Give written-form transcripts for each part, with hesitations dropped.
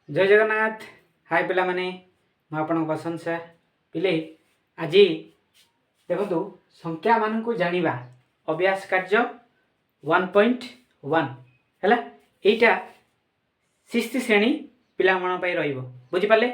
जय जगन्नाथ। हाय पिला माने मु आपन पसंद से पिले आज देखो संख्या मान को जानिबा अभ्यास कार्य 1.1 हैला एटा 6th श्रेणी पिला मन पई रहइबो बुझी पाले।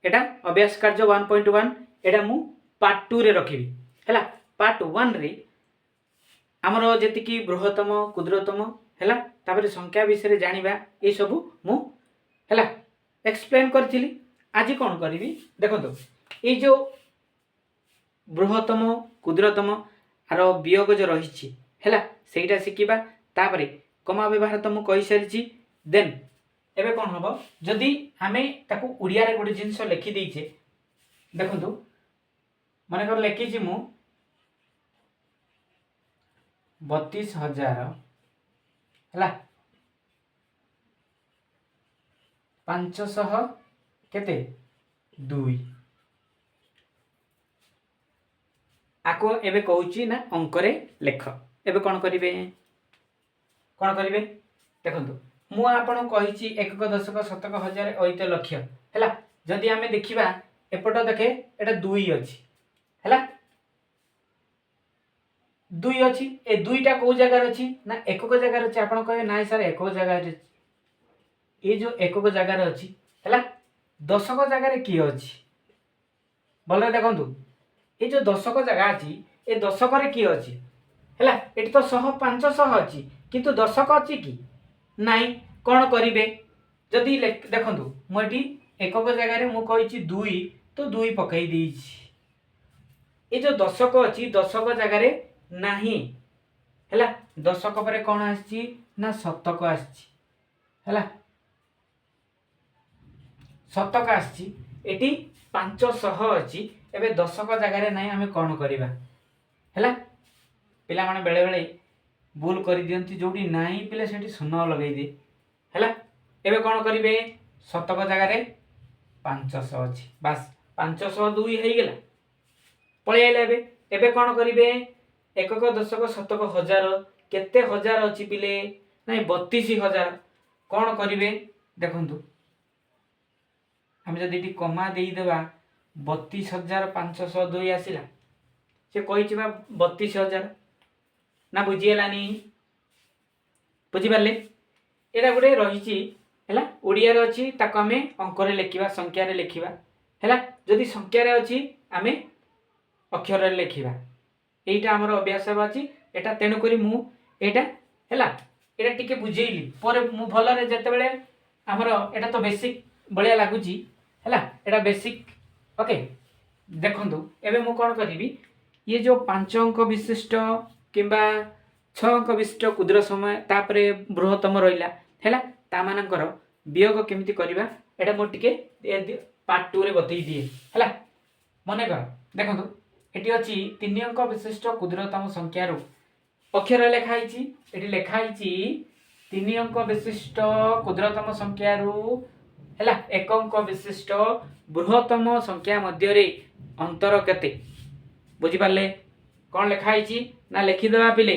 एटा अभ्यास कार्य 1.1 एटा मु पार्ट 2 रे रखिबी हैला। पार्ट 1 रे हमरो जेतिकी बृहत्तम क्षुद्रतम हैला तापर संख्या विषय जानिबा ए सब मु हैला एक्सप्लेन करी। आज कौन करी देखो ये जो बृहत्तम क्षुद्रतम आर वियोग जो रही है सहीटा शिखा तापर कमा व्यवहार तो मुझे सारी देन एबे कौन हम जदि आम ताकू उड़िया गोटे जिनस लिखिदेचे देखु मनकर लिखी मु 32,000 है 500 केते 2 आको एबे कहूची ना अंकरे लेख। एबे कौन करिवे देखंतु मु आपन कहिची एकक दशक शतक हजार अयुत लक्ष हैला। जदि आमे देखिबा एपट देखे एटा 2 अछि हैला 2 अछि। ए 2टा को जगह अछि ना एकक जगह अछि। आपन कहबे ना सर एकक जगह अछि। ये जो एकक जगार अच्छी है दशक जगार किए अच्छी भले देखु ये जो दशक जगह अच्छी ये दशक किए अच्छी है ये तो 100 500 अच्छी किंतु दशक अच्छी कि नाई कौन करेंगे जदि देखु मुझे एकक जगार मुझे 2 तो 2 पकई देछि। ये जो दशक अच्छी दशक जगार नहीं है दशक पर कौन आछि ना शतक आछि है शतक आछि एटी 500 अच्छी एबे दशक जगार ना आम कौन करवा है पिला माने बेले बेले भूल कर दियंती जोड़ी नाई पिले सेठी शून्य लगे दे है एबे कौन करेंगे शतक जगार 500 अच्छी बास 502 हो गला पलि आइला। एबे कौन करेंगे एकक दशक शतक हजार केते हजार अच्छी पिले ना 32,000 कौन करेंगे देखु आम जदि कमा देदेबा 32,502 आसला से कही 32,000 ना बुझीगलानी बुझीपारे। यहाँ गोटे रही है ओडिया अच्छी ताको आम अंकर लिखा संख्यार लिखा है जदि संख्यार अच्छी आम अक्षर लिखा यहीटा आमर अभ्यास अच्छी एटा तेणुक मुझा है टे बुझेली पर मु भल जिते आमर एटा तो बेसिक भाया लगुच है एटा बेसिक ओके। देखु एबे मु कौन करी ये जो 5 अंक विशिष्ट किंबा 6 अंक विशिष्ट क्षुद्र समय तापरे बृहत्तम रहिला है ता मानकर वियोग केमिति करबा एटा मो टिके पार्ट 2 रे बतई दिए है मन कर। देखु एटी अछि 3 अंक विशिष्ट क्षुद्रतम संख्या रो अक्षर लेखाई एटी लेखाई 3 अंक विशिष्ट क्षुद्रतम संख्या रो है 1 अंक विशिष्ट बृहत्तम संख्या मध्य अंतर केते बुझीपारे कौन लिखाई ना लिखिदेवा पिले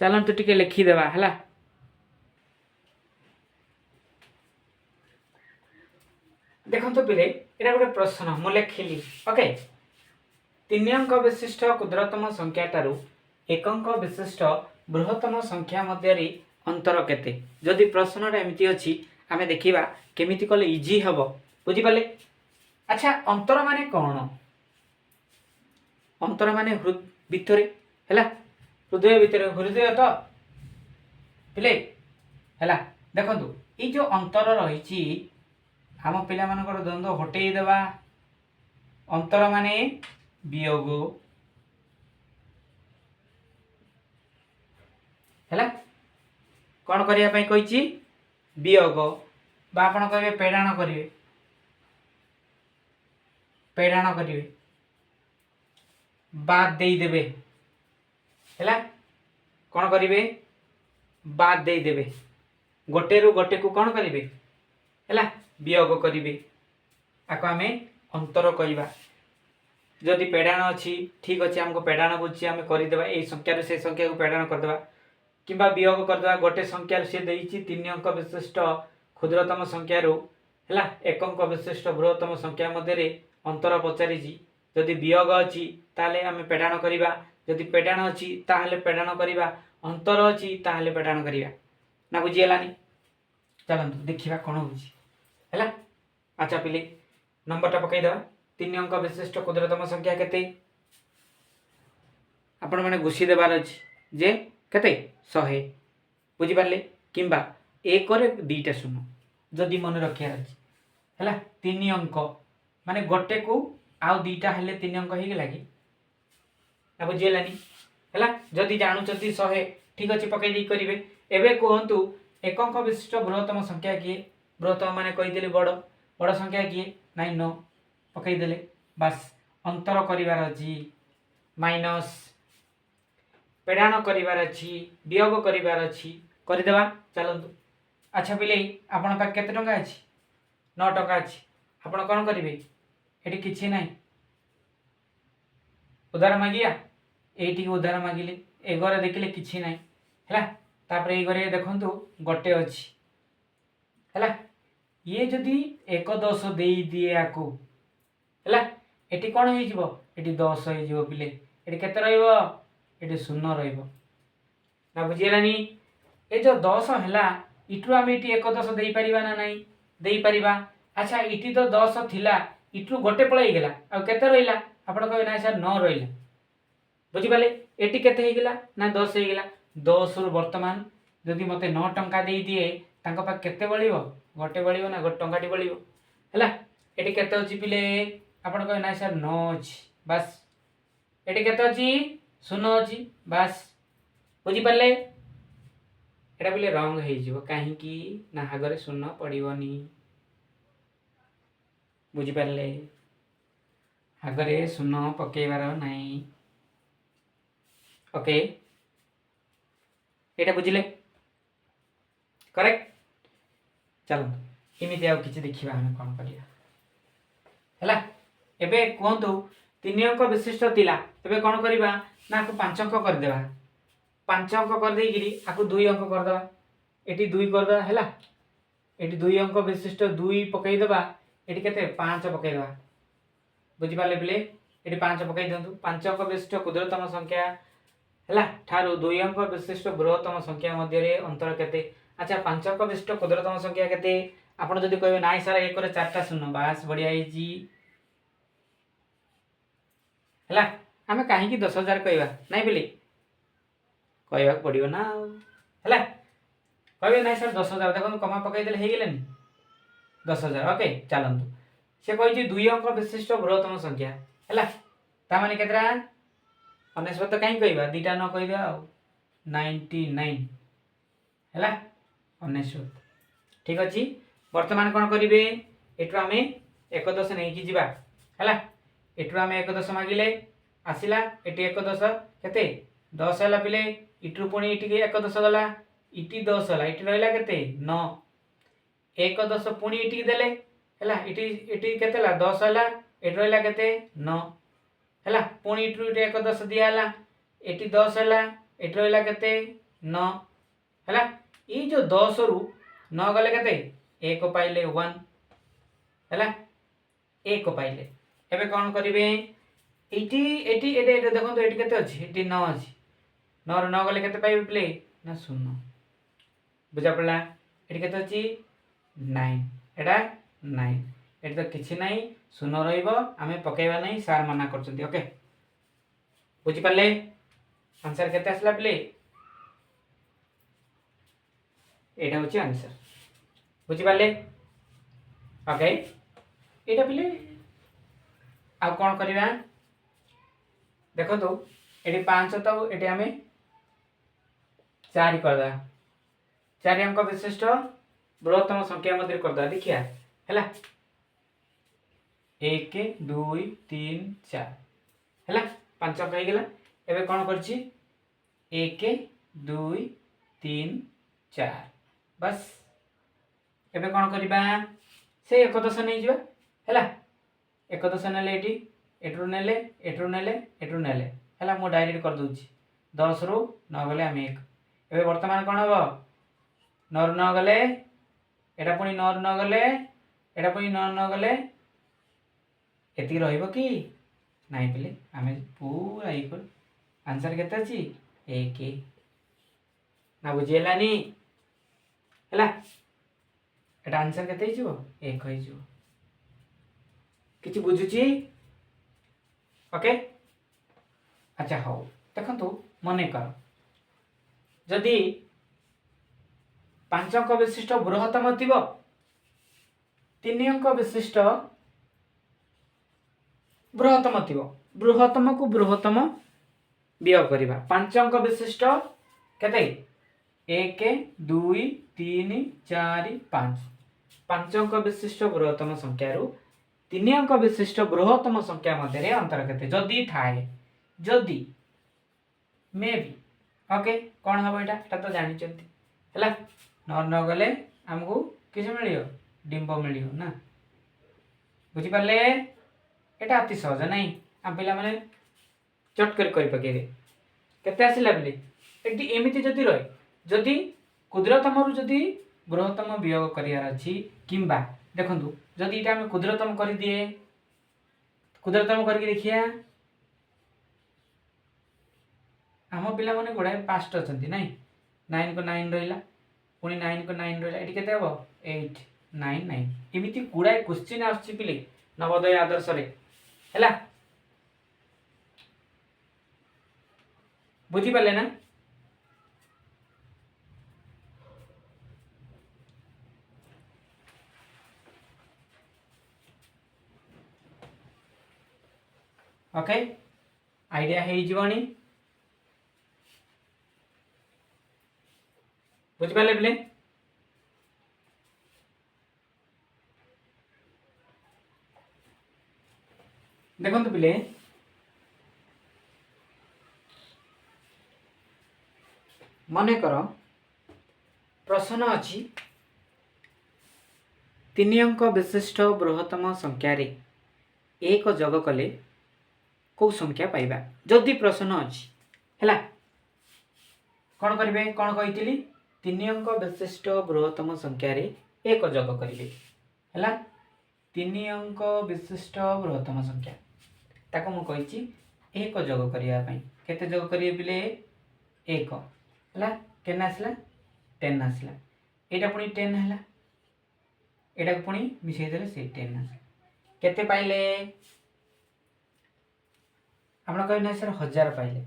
चलतु टिके लिखिदेवा है। देखो पिले यहाँ गोटे प्रश्न मु लिखिली ओके 3 अंक विशिष्ट क्षुद्रतम संख्या ठारू 1 अंक विशिष्ट बृहत्तम संख्या मध्य अंतर केते। जदि प्रश्न एमती अच्छी आमे देखिबा केमिति कले इजी हबो बुझीपारे। अच्छा अंतर माने कौन अंतर माने भितर है हृदय भितर हृदय तो पिले है देखु ये जो अंतर रही आम पिला मानकर द्वंद्व हटई देवा अंतर माने वियोग है कौन करने कही वियोग बा आपन कहे पेड़ाण करेंगे पेड़ाण करेंगे बाद दे देबे है कौन करेंगे बाद दे देबे गोटे रु गोटे को कौन करेंगे है वियोग करेंगे आको आम अंतर कहवा। जदि पेड़ाण अच्छी ठीक अच्छे आमको पेड़ाण बुझी आम करदे ये संख्यार से संख्या को पेड़ाण करदे कि वियोग करदे गोटे संख्यार सी 3 अंक विशिष्ट क्षुद्रतम संख्यार ହେଲା एकଙ୍କ विशिष्ट बृहत्तम संख्या मध्य अंतर पचारि जदि वियोग अच्छी ताले आम पेड़ाण करवा जदि पेड़ाण अच्छी ताहले पेड़ाण करवा अंतर अच्छी ताहले पेड़ाण करवा ना बुझीगलानी चलतु देखा कौन होगा। अच्छा पिले नंबरटा पकईदे 3 अंक विशिष्ट क्षुद्रतम संख्या केते आपण मैंने घुषी देवार अच्छे जे केते 100 बुझिपारे किंबा 1 रे 2टा शून्य जदि मन रखार अच्छे है 3 अंक माने गोटे को आउ 2टा हेले 3 अंक हो गला कि बुझीगलानी है जदि जानुचंती 100 ठीक अच्छे पकई करेंगे। एवं कहतु एकंक विशिष्ट बृहत्तम संख्या किए बृहत्तम माने कहीदेली बड़ बड़ संख्या किए 9 पकईदे बास अंतर करार अच्छी माइनस पेड़ाण करार अच्छी वियोग करार अच्छी करदेवा चलतु। अच्छा पिले आपण पाखे केते टंका अच्छी 9 टंका अच्छी आपण कौन करेंगे ये किसी ना उधार मागिया ये उधार मागिले ए घर देखिले किसी ना है तापर ये घरे देखु गोटे अच्छी है ये जदि 1 10 दे दिए आपको है ये कौन हो 10 हो पिले ये केते ये 0 ना बुझीगलानी ये जो 10 है इटू आम ये 1 10 दे पारिबा ना नहीं दे पारिबा। अच्छा इटी तो 10 थिला इटू गोटे पलई गला आ केते रहिला आपण कहबे ना सर 9 रहिला बुझिपाले एटी केते हे गला ना 10 हे गला 10 रु वर्तमान जदि मते 9 टंका दे दिए तांको पा केते बळिबो गोटे बळिबो ना गोटे टंकाटी बळिबो हैला एटी केते अछि पिले आपण कहबे ना सर 9 अछि बस एटी केते अछि 0 अछि बस बुझिपाले एटा पिले रंग हे जिवो काहे कि ना हागरे 0 पड़िबोनी बुझिपारे आगरे 0 पकेबार नहीं ओके एटा बुझिले करेक्ट। चलो इमिति आउ किछि देखिबा हम कोन करिया हैला एबे कहंतु 3 अंक विशिष्ट तिला एबे कोन करिबा ना को 5 अंक कर देबा 5 अंक कर देई गिरी आकु 2 अंक कर देबा एटी 2 कर देबा हैला एटी 2 अंक विशिष्ट 2 पकई देबा एटी केते 5 पकई देबा बुझिपाले पिले एटी 5 पकई दंतु 5 अंक विशिष्ट क्षुद्रतम संख्या हैला ठारू 2 अंक विशिष्ट बृहत्तम संख्या मध्य रे अंतर केते। अच्छा 5 अंक विशिष्ट क्षुद्रतम संख्या केते आपण जदि कहबे नाइ सर 1 रे 4टा शून्य बास बढ़िया हिजी हैला हमें काहे कि 10000 कहबा नाइ पिले कहबा पड़ियो ना हैला कहबे नाइ सर 10000 देखो कमा पकई देले हे गेलेनी 10000 ओके चलंतु से कहि 2 अंक विशिष्ट बृहत्तम संख्या हैला ता माने केतरा 99 कहीं कहबा दीटा न कहि दिया 99 हैला 99 ठीक अछि। वर्तमान कोन करिवे एटु आमे 1 10 नै कि जिबा हैला एटु आमे 1 10 मागिले आसिला एटी 1 10 केते 10 हैला पिले इटु पुणी इटी 1 10 गला इटी 10 हैला इटी रहला केते 9 1 10 पुणी इटी देले हैला इटी इटी केते ला 10 हैला एटी रहला केते 9 हैला पुणी इटु इटी 1 10 दिया हैला एटी 10 हैला एटी रहला केते 9 हैला ई जो 10 रु 9 गले केते 1 पाइले 1 हैला 1 पाइले एबे कोन करिवे एटी एटी एटे एटे देखो एटी केते अछि एटी 9 अछि 9 रु 9 गले केते पाइबे प्ले ना 0 बुझा पड़ला एटी केते अछि 9 एटा 9 एटी तो किछि नाही 0 रहइबो आमे पकेबा नाही सार मना करचंती ओके बुझि पाले आंसर केते आसला प्ले एटा होची आंसर बुझि पाले ओके एटा प्ले आ कोन करिवा देखो तो एटी 5 तो एटी आमे 4 करदा 4 अंक विशिष्ट बृहत्तम संख्या मध्य करदा देखिया हैला 1 2 3 4 हैला 5 अंक हे गेला एबे कोन करछि 1 2 3 4 बस एबे कोन करिबा से 1 10 नै जिबा हैला 1 10 नेले एटी एटरू नेले एटरू नेले एटरू नेले हैला मो डायरेक्ट कर दोछि 10 रु 9 गले हम 1 एबे वर्तमान कोन हबो 9 रु 9 गले एटा पुनी 9 रु 9 गले एटा पुणी न गले एति रहिबो कि नाइ पिले आमे पूरा इक्वल आंसर केते अछि 1 ना बुझिलानी हला एटा आंसर केते हिजो 1 हिजो किछि बुझुची ओके अच्छा हो देखंतु मने कर जदि 5 अंक विशिष्ट बृहत्तम थिबो 3 अंक विशिष्ट बृहत्तम थिबो बृहत्तम को बृहत्तम वियोग करिबा 5 अंक विशिष्ट केते 1 2 3 4 5 5 अंक विशिष्ट बृहत्तम संख्या रु 3 अंक विशिष्ट बृहत्तम संख्या मध्य अंतर केते जदि थाए जदि मे बी ओके कौन हम एटा तो जानी चंती हला न गले हमको किछ मिलियो डिंब मिलियो ना बुझी पाले एटा अति सहज नहीं हम पिला माने चट कर पकेबे केते आसिला बिले एटी एमिति जदि रहे जदि क्षुद्रतम रु जदि बृहत्तम वियोग करियार अछि किंबा देखंतु जदि इटा हम क्षुद्रतम कर दिए क्षुद्रतम करके देखिया आम पिला माने गुड़ाए 5 अछंती नहीं 9 को 9 रहिला पुणी 9 को 9 रहिला एटी केते हबो 8 9 9 एमिति गुड़ाए क्वेश्चन आछि पिले नवोदय आदर्श रे हैला बुझी पाले ना ओके आईडिया हे जीवानी बुझी पाले बिले देखंतु बिले मने कर प्रश्न अछि 3 अंक विशिष्ट बृहत्तम संख्या रे एक जोग कले को संख्या पाइबा जदि प्रश्न अछि हैला कोन करिवे कोन कहितली 3 अंक विशिष्ट बृहत्तम संख्या रे एक जोग करिवे हैला 3 अंक विशिष्ट बृहत्तम संख्या ताको मु कहिची एक जोग करिया पई केते जोग करिवे बिले एक हैला केना आसला 10 आसला एटा पुनी 10 हैला एटा को पुनी मिसै देले से 10 आसला केते पाइले हमरा कहै ना सर 1000 पाइले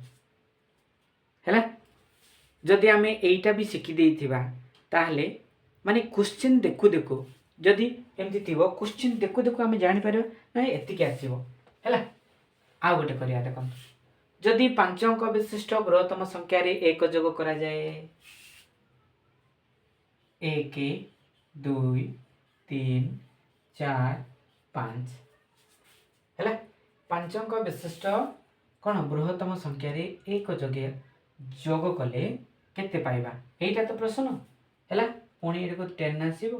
हैला जदि आमे एइटा भी सिखि देइथिबा ताहले माने क्वेश्चन देखु देखु जदि एमति थिबो क्वेश्चन देखु देखु आमे जानि पारो नै एति के आसीबो हैला आ गोटे करिया देखो जदि 5 अंक विशिष्ट बृहत्तम संख्या रे एक जोग करा जाए 1 2 3 4 5 हैला 5 अंक विशिष्ट कौन बृहत्तम संख्या रे एक जोगे जोग कले केते पाइबा एटा तो प्रश्न हैला पुणी एटा को 10 आसीबो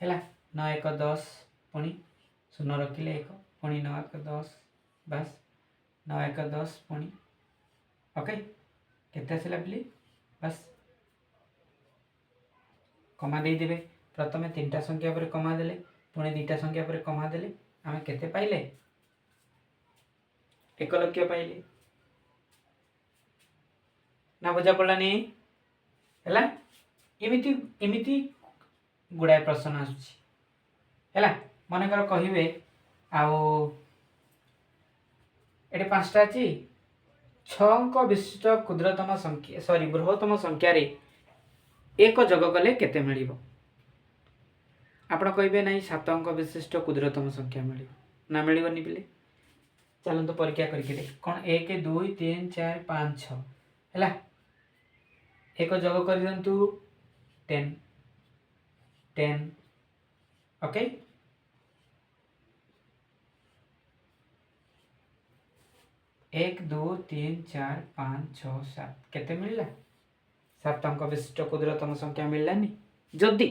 हैला 9 1 10 पुणी 0 रखिले 1 पुणी 9 1 10 बस 9 1 10 पुणी ओके केते आसिला बिली बस कमा दे देबे प्रथमे तीनटा संख्या पर कमा देले पुणी दुईटा संख्या पर कमा देले आमे केते पाइले 1 लक्ष पाइले ना बुझा पड़लानी हैला एमिति एमिति गुड़ाए प्रश्न आसुची हैला मन कर कहिबे आउ एटे पांचटा अछि 6 अंक विशिष्ट क्षुद्रतम संख्या सॉरी बृहत्तम संख्या रे एक जोग कले केते मिलिबो आपण कहिबे नाही 7 अंक विशिष्ट क्षुद्रतम संख्या मिलिबो ना मिलिबोनी पिले चलंतु परीक्षा करके देख कौन 1 2 3 4 5 6 हैला एक जोग कर दियंतु 10 10 ओके एक दो तीन चार पाँच छः सात केते मिलला 7 अंक विशिष्ट क्षुद्रतम संख्या मिललानी जदि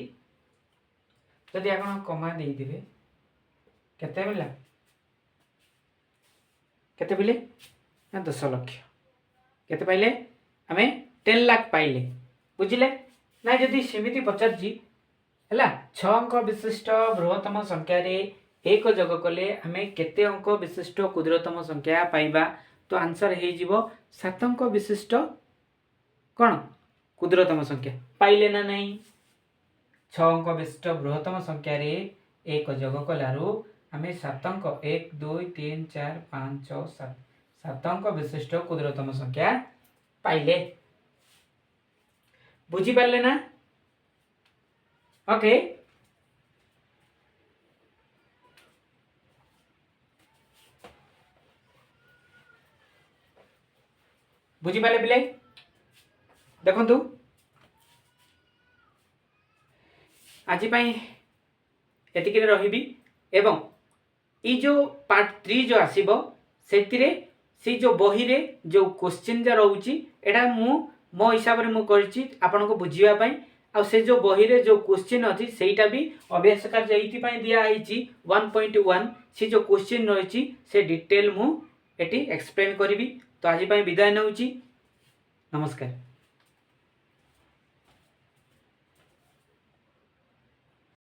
जदि आपण कमा देई दिबे केते मिलला केते बिले ना 10 लाख केते पाइले हमें 10 लाख पाइले बुझिले ना जदि सेमिति पचार जी ହେଲା 6 अंक विशिष्ट बृहत्तम संख्या रे एक जोग कले आमे केते अंक विशिष्ट क्षुद्रतम संख्या पाइबा तो आंसर हे जीवो 7 अंक विशिष्ट कौन क्षुद्रतम संख्या पाइले ना नहीं 6 अंक विशिष्ट बृहत्तम संख्या रे एक जोग कलारू आमे 7 अंक 1 2 3 4 5 6 7 7 अंक विशिष्ट क्षुद्रतम संख्या पाइले बुझी पारले ना ओके बुझी पाले पिले देखंतु आज एतिक रही एवं ई जो पार्ट 3 जो आसीबो सेतिरे सी जो बही रे जो क्वेश्चन जो रहउची एटा मो हिसाब रे मु करची आपन को बुझिया पई आ से जो बही रे जो क्वेश्चन अछि सेटा भी अभ्यास कार्य एति पई दिया आइची 1.1 सी जो क्वेश्चन रहिची से डिटेल मु एटी एक्सप्लेन करबी तो आज पई विदाय नउची नमस्कार।